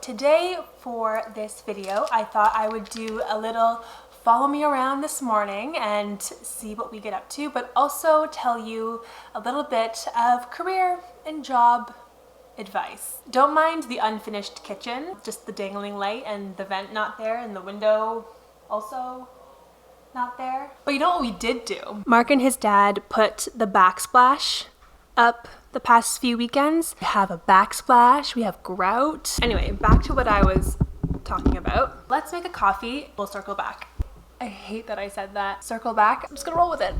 today for this video, I thought I would do a little follow me around this morning and see what we get up to, but also tell you a little bit of career and job advice. Don't mind the unfinished kitchen, just the dangling light and the vent not there and the window also not there. But you know what we did do? Mark and his dad put the backsplash up the past few weekends. We have a backsplash, we have grout. Anyway, back to what I was talking about. Let's make a coffee, we'll circle back. I hate that I said that. Circle back, I'm just gonna roll with it.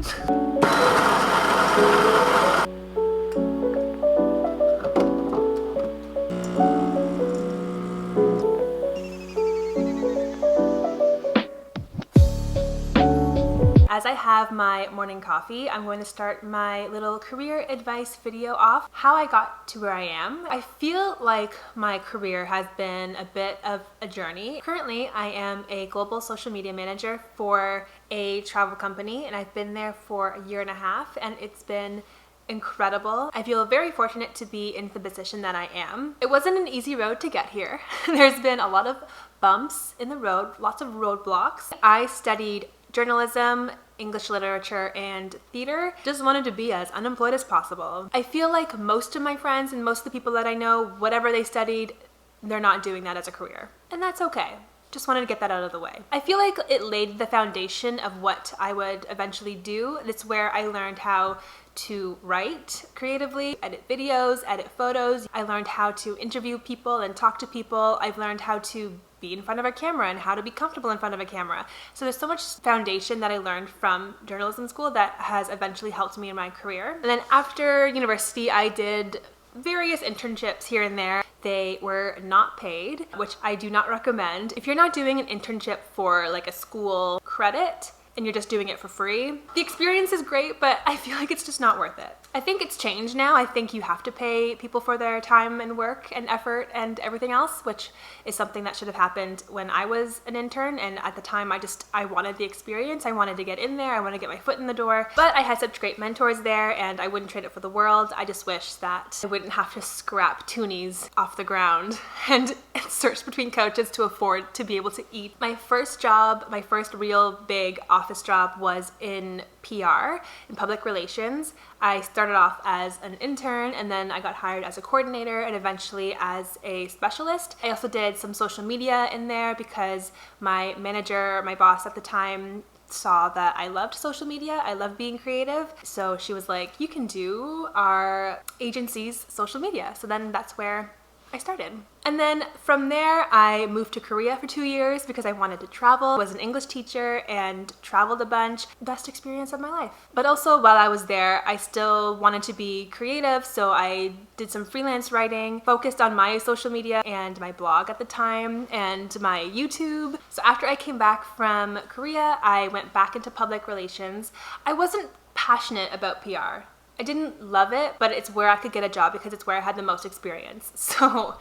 As I have my morning coffee, I'm going to start my little career advice video off, how I got to where I am. I feel like my career has been a bit of a journey. Currently, I am a global social media manager for a travel company, and I've been there for a year and a half, and it's been incredible. I feel very fortunate to be in the position that I am. It wasn't an easy road to get here. There's been a lot of bumps in the road, lots of roadblocks. I studied journalism, English literature, and theater. Just wanted to be as unemployed as possible. I feel like most of my friends and most of the people that I know, whatever they studied, they're not doing that as a career. And that's okay. Just wanted to get that out of the way. I feel like it laid the foundation of what I would eventually do. It's where I learned how to write creatively, edit videos, edit photos. I learned how to interview people and talk to people. I've learned how to be in front of a camera and how to be comfortable in front of a camera. So there's so much foundation that I learned from journalism school that has eventually helped me in my career. And then after university, I did various internships here and there. They were not paid, which I do not recommend. If you're not doing an internship for like a school credit and you're just doing it for free, the experience is great, but I feel like it's just not worth it. I think it's changed now. I think you have to pay people for their time and work and effort and everything else, which is something that should have happened when I was an intern. And at the time, I wanted the experience. I wanted to get in there. I wanted to get my foot in the door. But I had such great mentors there and I wouldn't trade it for the world. I just wish that I wouldn't have to scrap toonies off the ground and search between couches to afford to be able to eat. My first job, my first real big office job was in PR, in public relations. I started off as an intern and then I got hired as a coordinator and eventually as a specialist. I also did some social media in there because my manager, my boss at the time, saw that I loved social media, I love being creative. So she was like, you can do our agency's social media. So then that's where I started. And then from there, I moved to Korea for 2 years because I wanted to travel. Was an English teacher and traveled a bunch. Best experience of my life. But also while I was there, I still wanted to be creative, so I did some freelance writing, focused on my social media and my blog at the time and my YouTube. So after I came back from Korea, I went back into public relations. I wasn't passionate about PR. I didn't love it, but it's where I could get a job because it's where I had the most experience. So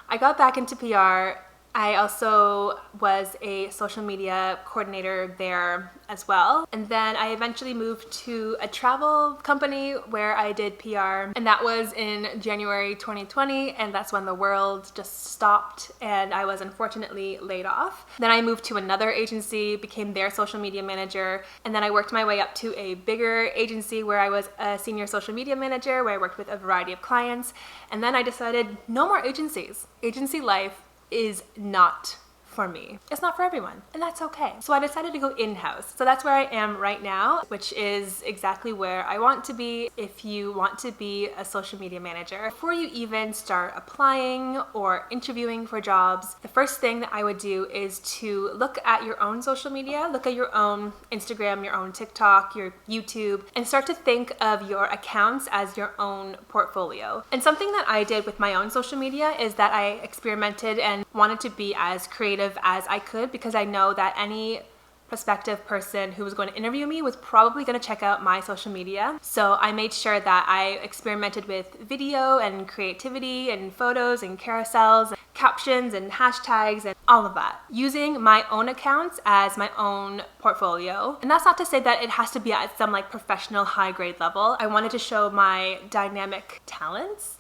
I got back into PR. I also was a social media coordinator there as well. And then I eventually moved to a travel company where I did PR. And that was in January 2020. And that's when the world just stopped and I was unfortunately laid off. Then I moved to another agency, became their social media manager. And then I worked my way up to a bigger agency where I was a senior social media manager, where I worked with a variety of clients. And then I decided no more agencies. Agency life is not for me. It's not for everyone, and that's okay. So I decided to go in-house. So that's where I am right now, which is exactly where I want to be if you want to be a social media manager. Before you even start applying or interviewing for jobs, the first thing that I would do is to look at your own social media, look at your own Instagram, your own TikTok, your YouTube, and start to think of your accounts as your own portfolio. And something that I did with my own social media is that I experimented and wanted to be as creative as I could because I know that any prospective person who was going to interview me was probably going to check out my social media. So I made sure that I experimented with video and creativity and photos and carousels, captions and hashtags and all of that, using my own accounts as my own portfolio. And that's not to say that it has to be at some like professional high grade level. I wanted to show my dynamic talents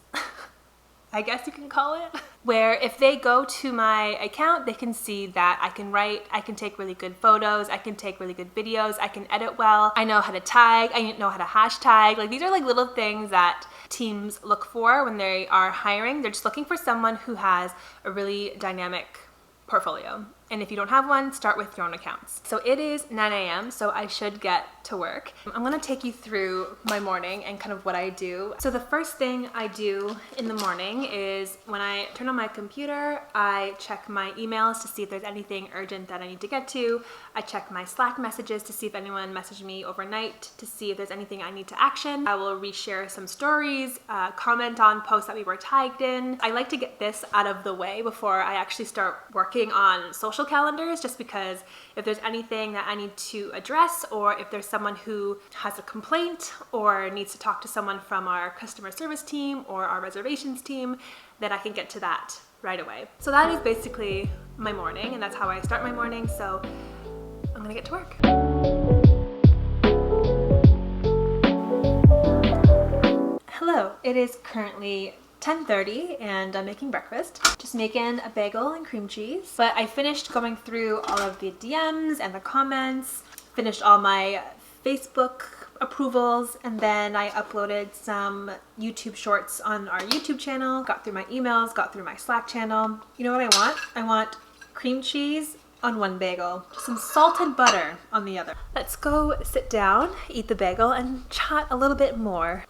I guess you can call it, where if they go to my account, they can see that I can write, I can take really good photos, I can take really good videos, I can edit well, I know how to tag, I know how to hashtag. Like, these are like little things that teams look for when they are hiring. They're just looking for someone who has a really dynamic portfolio. And if you don't have one, start with your own accounts. So it is 9 a.m., so I should get to work. I'm gonna take you through my morning and kind of what I do. So the first thing I do in the morning is when I turn on my computer, I check my emails to see if there's anything urgent that I need to get to. I check my Slack messages to see if anyone messaged me overnight, to see if there's anything I need to action. I will reshare some stories, comment on posts that we were tagged in. I like to get this out of the way before I actually start working on social calendars, just because if there's anything that I need to address, or if there's someone who has a complaint or needs to talk to someone from our customer service team or our reservations team, then I can get to that right away. So that is basically my morning, and that's how I start my morning. So I'm gonna get to work. Hello, it is currently 10:30 and I'm making breakfast. Just making a bagel and cream cheese. But I finished going through all of the DMs and the comments, finished all my Facebook approvals, and then I uploaded some YouTube shorts on our YouTube channel, got through my emails, got through my Slack channel. You know what I want? I want cream cheese on one bagel, some salt and butter on the other. Let's go sit down, eat the bagel, and chat a little bit more.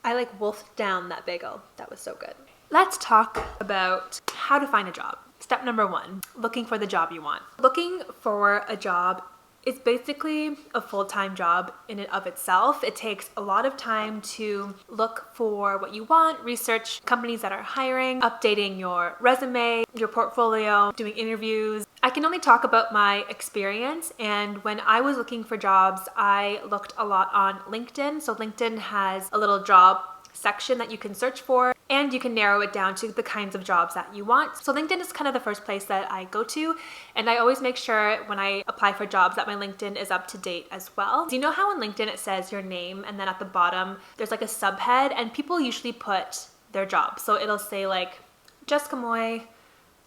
I like wolfed down that bagel. That was so good. Let's talk about how to find a job. Step number 1, looking for the job you want. Looking for a job is basically a full-time job in and of itself. It takes a lot of time to look for what you want, research companies that are hiring, updating your resume, your portfolio, doing interviews. I can only talk about my experience, and when I was looking for jobs, I looked a lot on LinkedIn. So LinkedIn has a little job section that you can search for, and you can narrow it down to the kinds of jobs that you want. So LinkedIn is kind of the first place that I go to, and I always make sure when I apply for jobs that my LinkedIn is up to date as well. So you know how on LinkedIn it says your name, and then at the bottom there's like a subhead, and people usually put their job. So it'll say like Jessica Moy,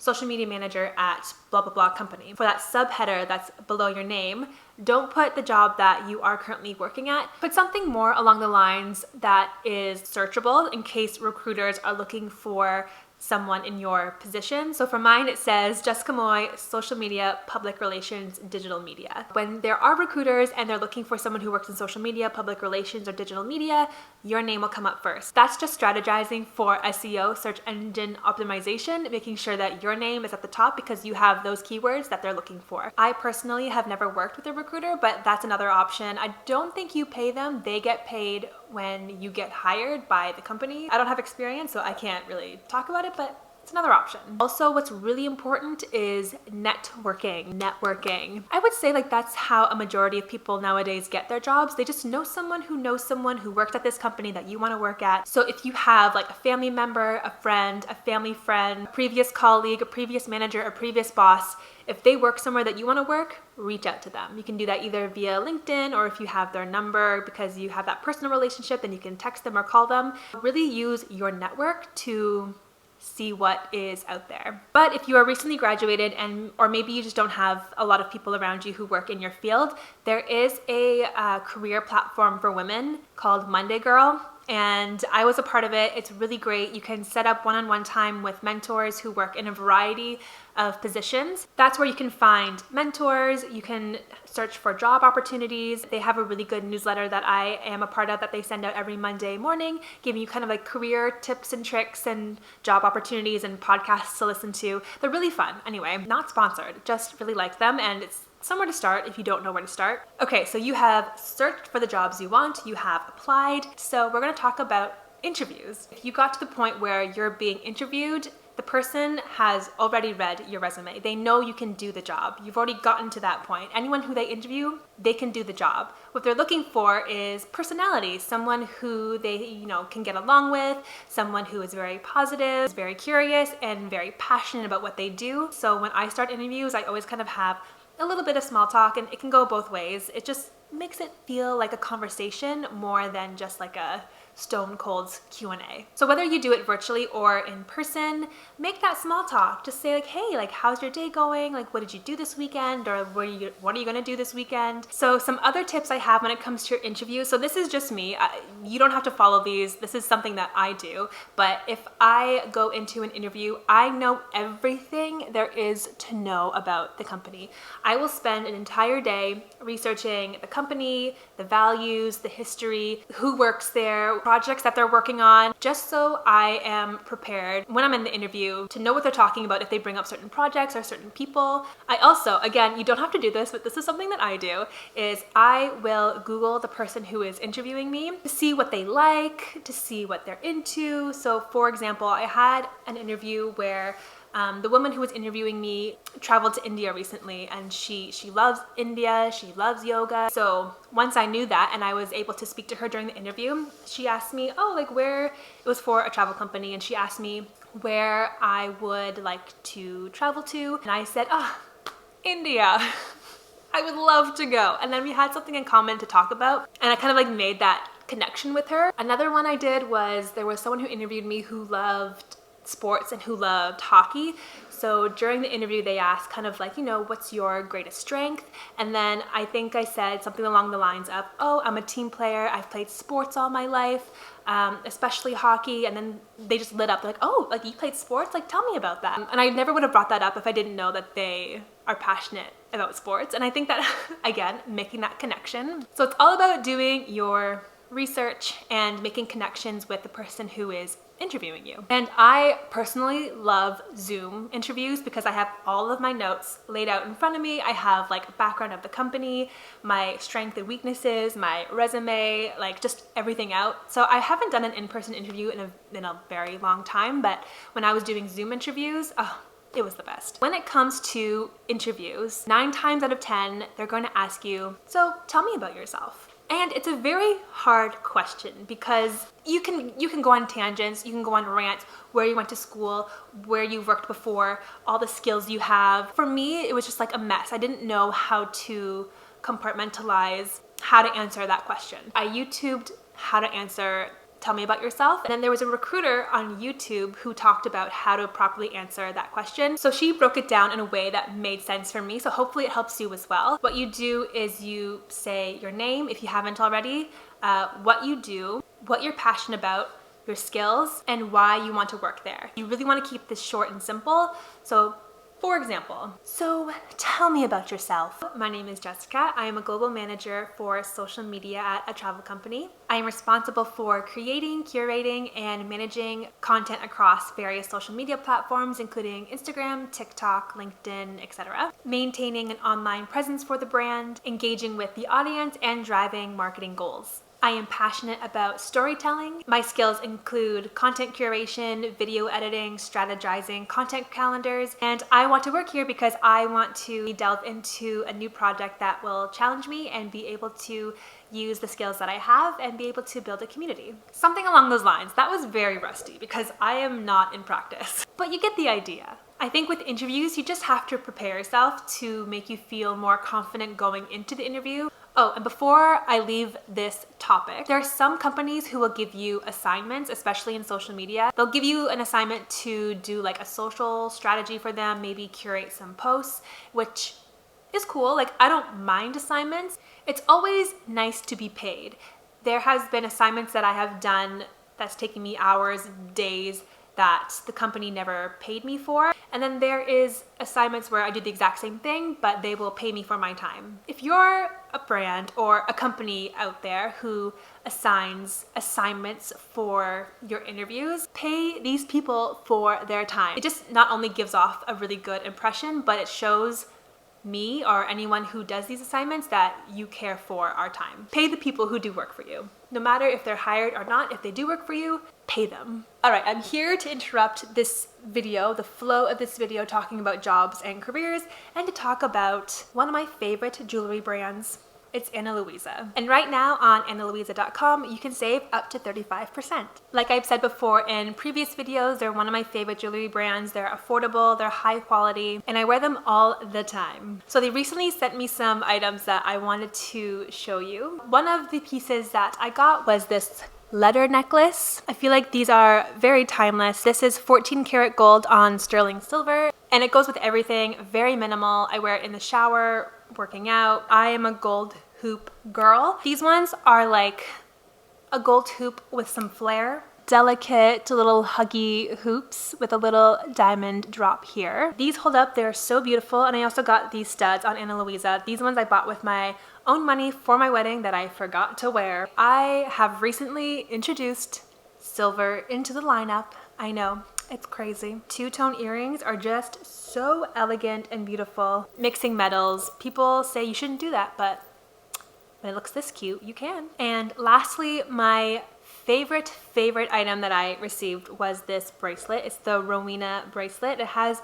social media manager at blah blah blah company. For that subheader that's below your name, don't put the job that you are currently working at. Put something more along the lines that is searchable in case recruiters are looking for someone in your position. So for mine, it says Jessica Moy, social media, public relations, digital media. When there are recruiters and they're looking for someone who works in social media, public relations, or digital media, your name will come up first. That's just strategizing for SEO, search engine optimization, making sure that your name is at the top because you have those keywords that they're looking for. I personally have never worked with a recruiter, but that's another option. I don't think you pay them. They get paid when you get hired by the company. I don't have experience, so I can't really talk about it, but it's another option. Also, what's really important is networking. I would say like that's how a majority of people nowadays get their jobs. They just know someone who worked at this company that you want to work at. So if you have like a family member, a friend, a family friend, a previous colleague, a previous manager, a previous boss, if they work somewhere that you want to work, reach out to them. You can do that either via LinkedIn, or if you have their number because you have that personal relationship, then you can text them or call them. Really use your network to see what is out there. But if you are recently graduated or maybe you just don't have a lot of people around you who work in your field, there is a career platform for women called Monday Girl. And I was a part of it. It's really great. You can set up one-on-one time with mentors who work in a variety of positions. That's where you can find mentors. You can search for job opportunities. They have a really good newsletter that I am a part of that they send out every Monday morning, giving you kind of like career tips and tricks and job opportunities and podcasts to listen to. They're really fun. Anyway, not sponsored, just really like them, and it's somewhere to start if you don't know where to start. Okay, so you have searched for the jobs you want, you have applied. So we're gonna talk about interviews. If you got to the point where you're being interviewed, the person has already read your resume. They know you can do the job. You've already gotten to that point. Anyone who they interview, they can do the job. What they're looking for is personality, someone who they, can get along with, someone who is very positive, very curious, and very passionate about what they do. So when I start interviews, I always kind of have a little bit of small talk, and it can go both ways. It just makes it feel like a conversation more than just like a stone cold Q&A. So whether you do it virtually or in person, make that small talk. Just say like, hey, like, how's your day going? Like, what did you do this weekend? Or what are you gonna do this weekend? So some other tips I have when it comes to your interview. So this is just me. You don't have to follow these. This is something that I do. But if I go into an interview, I know everything there is to know about the company. I will spend an entire day researching the company, the values, the history, who works there, projects that they're working on, just so I am prepared when I'm in the interview to know what they're talking about if they bring up certain projects or certain people. I also, again, you don't have to do this, but this is something that I do, is I will Google the person who is interviewing me to see what they like, to see what they're into. So for example, I had an interview where the woman who was interviewing me traveled to India recently, and she loves India, she loves yoga. So once I knew that and I was able to speak to her during the interview, she asked me, oh, like where, it was for a travel company, and she asked me where I would like to travel to. And I said, India. I would love to go. And then we had something in common to talk about, and I kind of like made that connection with her. Another one I did was there was someone who interviewed me who loved sports and who loved hockey. So during the interview, they asked kind of like, you know, what's your greatest strength? And then I think I said something along the lines of, oh, I'm a team player. I've played sports all my life, especially hockey. And then they just lit up. They're like, oh, like you played sports? Like, tell me about that. And I never would have brought that up if I didn't know that they are passionate about sports. And I think that, again, making that connection. So it's all about doing your research and making connections with the person who is interviewing you. And I personally love Zoom interviews because I have all of my notes laid out in front of me. I have like a background of the company, my strengths and weaknesses, my resume, like just everything out. So I haven't done an in-person interview in a very long time, but when I was doing Zoom interviews, it was the best. When it comes to interviews, 9 times out of 10, they're going to ask you, so tell me about yourself. And it's a very hard question because you can go on tangents, you can go on rants, where you went to school, where you worked before, all the skills you have. For me, it was just like a mess. I didn't know how to compartmentalize how to answer that question. I YouTubed how to answer tell me about yourself. And then there was a recruiter on YouTube who talked about how to properly answer that question. So she broke it down in a way that made sense for me. So hopefully it helps you as well. What you do is you say your name, if you haven't already, what you do, what you're passionate about, your skills, and why you want to work there. You really want to keep this short and simple. So for example, so tell me about yourself. My name is Jessica. I am a global manager for social media at a travel company. I am responsible for creating, curating, and managing content across various social media platforms, including Instagram, TikTok, LinkedIn, etc. Maintaining an online presence for the brand, engaging with the audience, and driving marketing goals. I am passionate about storytelling. My skills include content curation, video editing, strategizing, content calendars, and I want to work here because I want to delve into a new project that will challenge me and be able to use the skills that I have and be able to build a community. Something along those lines. That was very rusty because I am not in practice, but you get the idea. I think with interviews, you just have to prepare yourself to make you feel more confident going into the interview. Oh, and before I leave this topic, there are some companies who will give you assignments, especially in social media. They'll give you an assignment to do like a social strategy for them, maybe curate some posts, which is cool. Like, I don't mind assignments. It's always nice to be paid. There has been assignments that I have done that's taken me hours, days, that the company never paid me for. And then there is assignments where I do the exact same thing, but they will pay me for my time. If you're a brand or a company out there who assigns assignments for your interviews, pay these people for their time. It just not only gives off a really good impression, but it shows me or anyone who does these assignments that you care for our time. Pay the people who do work for you. No matter if they're hired or not, if they do work for you, pay them. All right, I'm here to interrupt this video, the flow of this video, talking about jobs and careers, and to talk about one of my favorite jewelry brands. It's Ana Luisa. And right now on analuisa.com, you can save up to 35%. Like I've said before in previous videos, they're one of my favorite jewelry brands. They're affordable, they're high quality, and I wear them all the time. So they recently sent me some items that I wanted to show you. One of the pieces that I got was this letter necklace. I feel like these are very timeless. This is 14 karat gold on sterling silver, and it goes with everything. Very minimal. I wear it in the shower, working out. I am a gold hoop girl. These ones are like a gold hoop with some flair. Delicate little huggy hoops with a little diamond drop here. These hold up, they're so beautiful. And I also got these studs on Ana Luisa. These ones I bought with my own money for my wedding that I forgot to wear. I have recently introduced silver into the lineup. I know, it's crazy. Two-tone earrings are just so elegant and beautiful. Mixing metals, people say you shouldn't do that, but when it looks this cute, you can. And lastly, my favorite item that I received was this bracelet. It's the Rowena bracelet. It has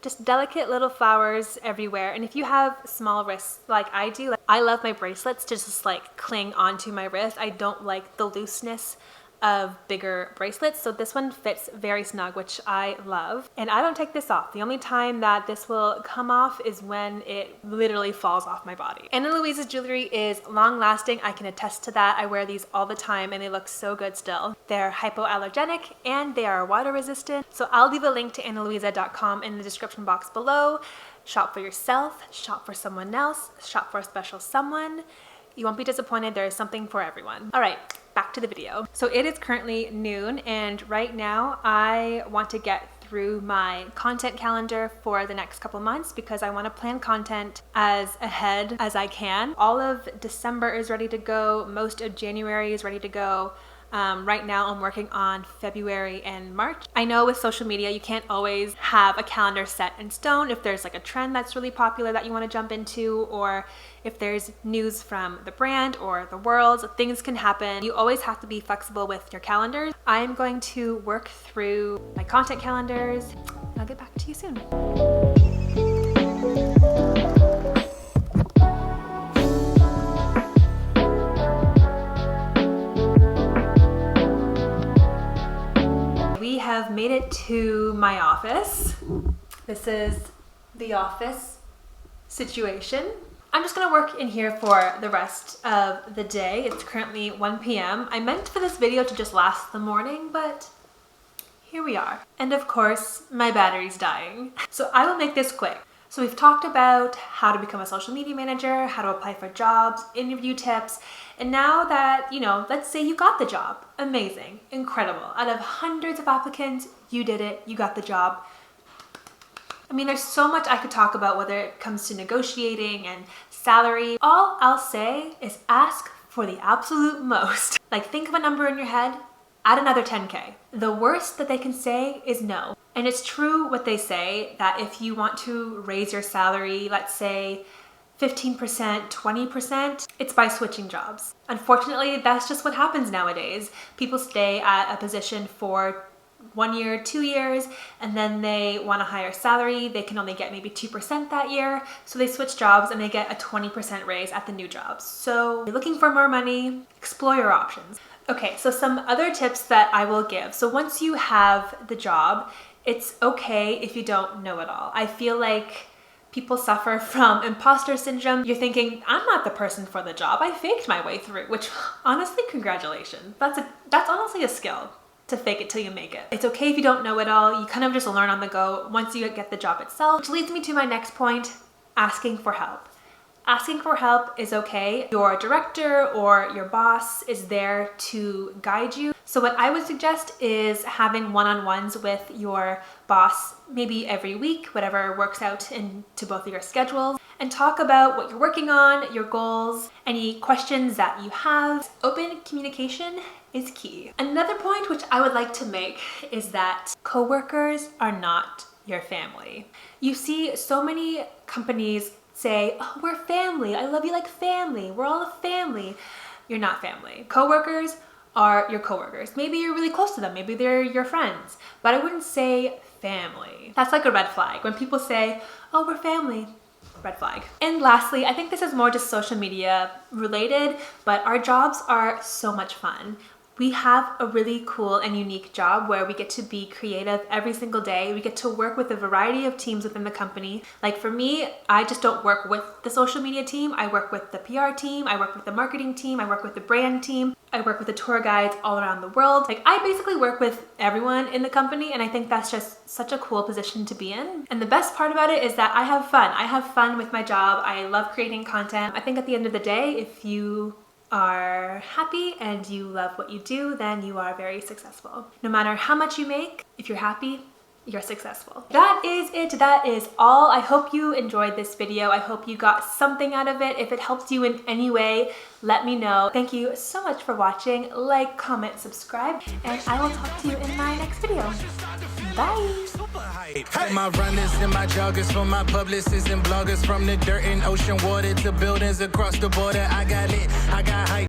just delicate little flowers everywhere. And if you have small wrists like I do, I love my bracelets to just like cling onto my wrist. I don't like the looseness of bigger bracelets, so this one fits very snug, which I love. And I don't take this off. The only time that this will come off is when it literally falls off my body. Ana Luisa's jewelry is long lasting. I can attest to that. I wear these all the time and they look so good still. They're hypoallergenic and they are water resistant. So I'll leave a link to analuisa.com in the description box below. Shop for yourself, shop for someone else, shop for a special someone. You won't be disappointed. There is something for everyone. All right, back to the video. So it is currently noon, and right now I want to get through my content calendar for the next couple months because I want to plan content as ahead as I can. All of December is ready to go. Most of January is ready to go. Right now I'm working on February and March. I know with social media you can't always have a calendar set in stone. If there's like a trend that's really popular that you want to jump into, or if there's news from the brand or the world, things can happen. You always have to be flexible with your calendars. I'm going to work through my content calendars and I'll get back to you soon. We have made it to my office. This is the office situation. I'm just gonna work in here for the rest of the day. It's currently 1 p.m. I meant for this video to just last the morning, but here we are. And of course, my battery's dying. So I will make this quick. So we've talked about how to become a social media manager, how to apply for jobs, interview tips, and now that, you know, let's say you got the job. Amazing, incredible. Out of hundreds of applicants, you did it, you got the job. I mean, there's so much I could talk about whether it comes to negotiating and salary. All I'll say is ask for the absolute most. Like, think of a number in your head, add another 10K. The worst that they can say is no. And it's true what they say, that if you want to raise your salary, let's say 15%, 20%, it's by switching jobs. Unfortunately, that's just what happens nowadays. People stay at a position for 1 year, 2 years, and then they want a higher salary. They can only get maybe 2% that year. So they switch jobs and they get a 20% raise at the new jobs. So if you're looking for more money, explore your options. Okay, so some other tips that I will give. So once you have the job, it's okay if you don't know it all. I feel like people suffer from imposter syndrome. You're thinking, I'm not the person for the job. I faked my way through, which honestly, congratulations. That's honestly a skill, to fake it till you make it. It's okay if you don't know it all. You kind of just learn on the go once you get the job itself, which leads me to my next point, asking for help. Asking for help is okay. Your director or your boss is there to guide you. So what I would suggest is having one-on-ones with your boss, maybe every week, whatever works out into both of your schedules, and talk about what you're working on, your goals, any questions that you have. Open communication is key. Another point which I would like to make is that coworkers are not your family. You see so many companies say, oh, we're family. I love you like family. We're all a family. You're not family. Coworkers are your coworkers. Maybe you're really close to them. Maybe they're your friends, but I wouldn't say family. That's like a red flag. When people say, oh, we're family, red flag. And lastly, I think this is more just social media related, but our jobs are so much fun. We have a really cool and unique job where we get to be creative every single day. We get to work with a variety of teams within the company. Like for me, I just don't work with the social media team. I work with the PR team. I work with the marketing team. I work with the brand team. I work with the tour guides all around the world. Like I basically work with everyone in the company, and I think that's just such a cool position to be in. And the best part about it is that I have fun. I have fun with my job. I love creating content. I think at the end of the day, if you are happy and you love what you do, then you are very successful. No matter how much you make, if you're happy, you're successful. That is it. That is all. I hope you enjoyed this video. I hope you got something out of it. If it helped you in any way, let me know. Thank you so much for watching. Like, comment, subscribe, and I will talk to you in my next video. Bye. Hey. My runners and my joggers, from my publicists and bloggers, from the dirt and ocean water to buildings across the border. I got it. I got hype.